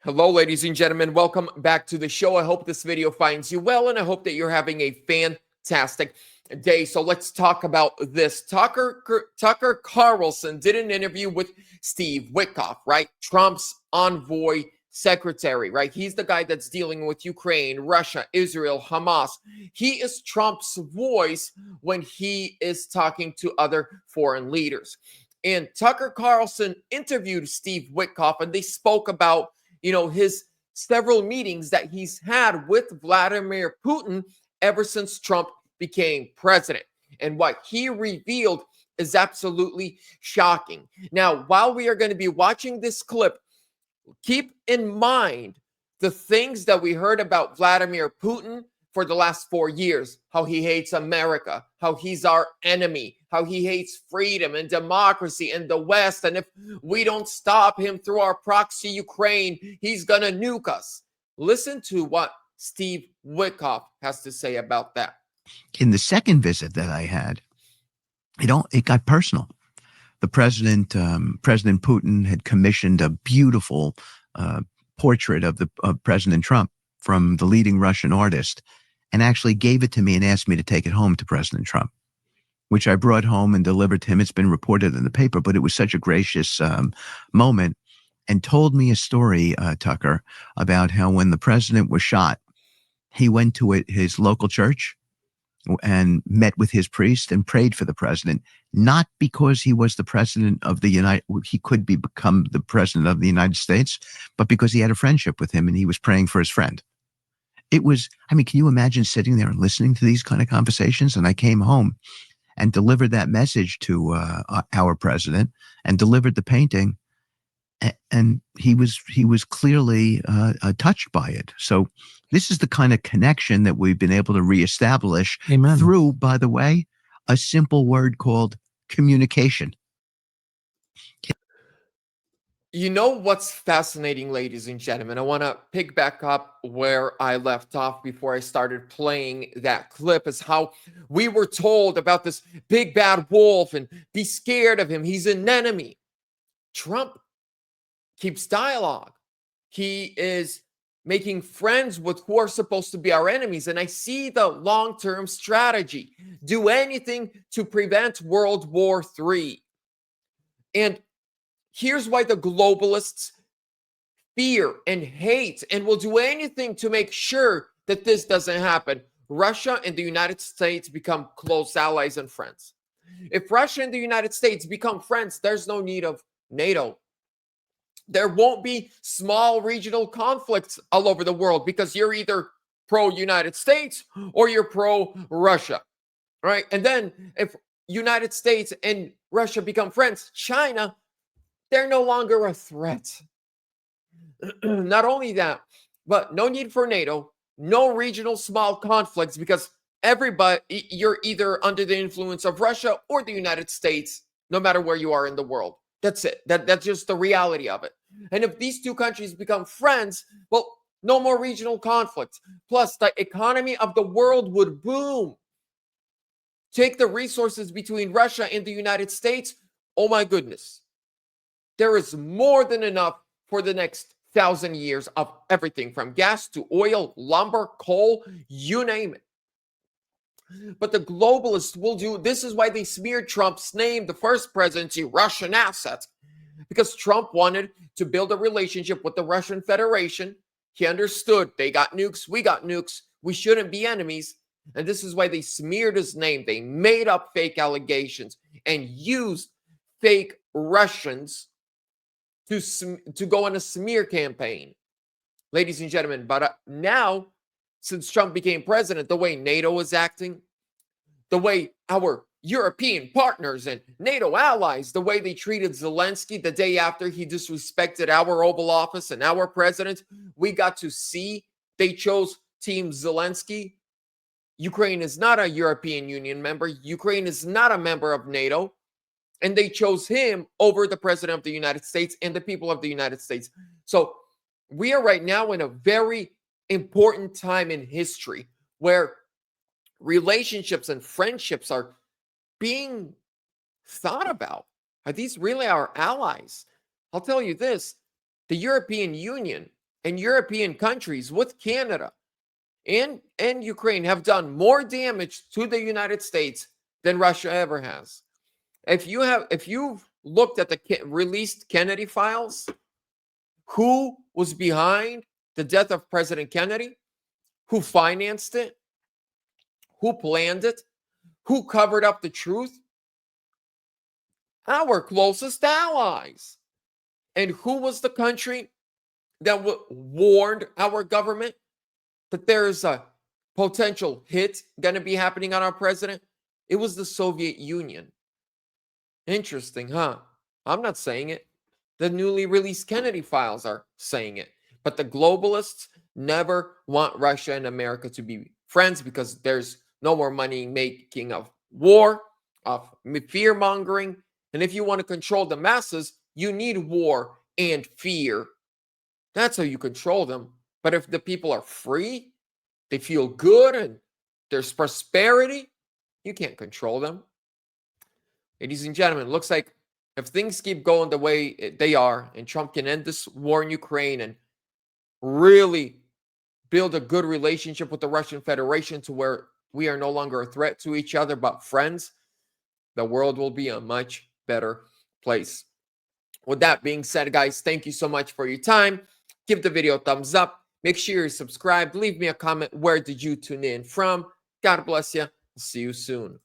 Hello, ladies and gentlemen. Welcome back to the show. I hope this video finds you well, and I hope that you're having a fantastic day. So let's talk about this. Tucker Carlson did an interview with Steve Wickoff, right? Trump's envoy secretary, right? He's the guy that's dealing with Ukraine, Russia, Israel, Hamas. He is Trump's voice when he is talking to other foreign leaders. And Tucker Carlson interviewed Steve Wickoff, and they spoke about his several meetings that he's had with Vladimir Putin ever since Trump became president. And what he revealed is absolutely shocking. Now, while we are going to be watching this clip, keep in mind the things that we heard about Vladimir Putin for the last 4 years, how he hates America, how he's our enemy, how he hates freedom and democracy in the West. And if we don't stop him through our proxy Ukraine, he's going to nuke us. Listen to what Steve Wickoff has to say about that. In the second visit that I had, it got personal. The President Putin had commissioned a beautiful portrait of President Trump from the leading Russian artist, and actually gave it to me and asked me to take it home to President Trump, which I brought home and delivered to him. It's been reported in the paper, but it was such a gracious moment, and told me a story, Tucker, about how when the president was shot, he went to his local church and met with his priest and prayed for the president, not because he was the president of he could become the president of the United States, but because he had a friendship with him and he was praying for his friend. It was, can you imagine sitting there and listening to these kind of conversations? And I came home and delivered that message to our president and delivered the painting. And he was clearly touched by it. So this is the kind of connection that we've been able to reestablish through, by the way, a simple word called communication. You know what's fascinating, ladies and gentlemen? I want to pick back up where I left off before I started playing that clip, is how we were told about this big bad wolf and be scared of him. He's an enemy. Trump keeps dialogue. He is making friends with who are supposed to be our enemies. And I see the long-term strategy. Do anything to prevent World War III. And here's why the globalists fear and hate and will do anything to make sure that this doesn't happen. Russia and the United States become close allies and friends. If Russia and the United States become friends, there's no need of NATO. There won't be small regional conflicts all over the world because you're either pro-United States or you're pro-Russia, right? And then if United States and Russia become friends, China, they're no longer a threat. Not only that, but no need for NATO, no regional small conflicts because you're either under the influence of Russia or the United States, no matter where you are in the world. That's it. That's just the reality of it. And if these two countries become friends, well, no more regional conflicts. Plus, the economy of the world would boom. Take the resources between Russia and the United States. Oh my goodness. There is more than enough for the next 1,000 years of everything from gas to oil, lumber, coal, you name it. But the globalists will do, this is why they smeared Trump's name, the first presidency, Russian assets, because Trump wanted to build a relationship with the Russian Federation. He understood they got nukes, we got nukes, we shouldn't be enemies. And this is why they smeared his name. They made up fake allegations and used fake Russians to go on a smear campaign, ladies and gentlemen. But now, since Trump became president, the way NATO is acting, the way our European partners and NATO allies, the way they treated Zelensky the day after he disrespected our Oval Office and our president, we got to see they chose Team Zelensky. Ukraine is not a European Union member. Ukraine is not a member of NATO. And they chose him over the president of the United States and the people of the United States. So we are right now in a very important time in history where relationships and friendships are being thought about. Are these really our allies? I'll tell you this, the European Union and European countries with Canada and Ukraine have done more damage to the United States than Russia ever has. If you've looked at the released Kennedy files, who was behind the death of President Kennedy, who financed it, who planned it, who covered up the truth? Our closest allies. And who was the country that warned our government that there's a potential hit going to be happening on our president? It was the Soviet Union. Interesting, huh? I'm not saying it. The newly released Kennedy files are saying it. But the globalists never want Russia and America to be friends because there's no more money making of war, of fear mongering. And if you want to control the masses, you need war and fear. That's how you control them. But if the people are free, they feel good, and there's prosperity, you can't control them. Ladies and gentlemen, it looks like if things keep going the way they are, and Trump can end this war in Ukraine and really build a good relationship with the Russian Federation to where we are no longer a threat to each other but friends, the world will be a much better place. With that being said, guys, thank you so much for your time. Give the video a thumbs up. Make sure you're subscribed. Leave me a comment. Where did you tune in from? God bless you. See you soon.